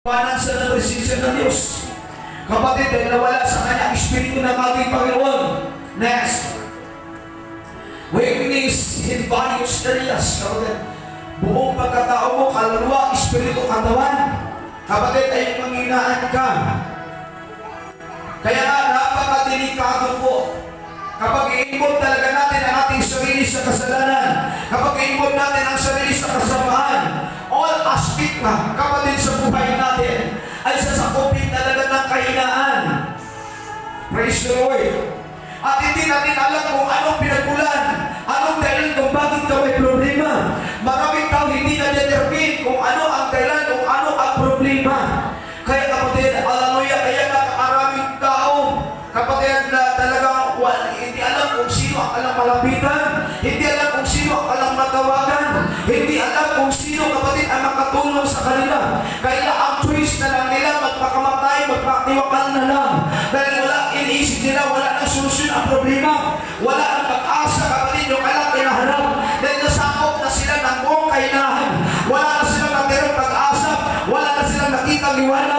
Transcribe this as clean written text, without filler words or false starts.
Panansa ng presensya ng Diyos. Kapatid, dahil nawala sa kanya ang Espiritu ng ating Panginoon. Next. Weakness in various areas. Kapatid, buong pagkatao mo, kaluluwa, Espiritu, katawan. Kapatid, ay panghinaan ka. Kaya nga, napakadelikado po. Kapag i-involve talaga natin ang ating sarili sa kasalanan, kapag i-involve natin ang sarili sa kasamaan, all aspect na, kapatid, sa buhay natin, ay sasakupin talaga ng kahinaan. Praise the Lord. At hindi natin alam kung anong pinagmulan, anong dahilan kung bakit ka may problema. Maraming tao hindi na-determine kung ano ang dahilan, kung ano ang problema. Kaya kapatid, hallelujah, kaya napakaraming tao, kapatid, na talagang hindi alam kung sino ang alang malapitan, hindi alam kung sino ang alang matawagan, hindi alam kung sino, kapatid, ang makatulong sa kanila. Kaya ang choice na lang nila, magpakamatay, magpaktiwakal na lang. Dahil wala, iniisip nila, wala nang solusyon ang problema. Wala nang pag-asa, kapatid, yung kailang pinaharap. Dahil nasakop na sila ng buong kainahan. Wala na silang natirang pag-asa, wala na silang nakitang liwanag.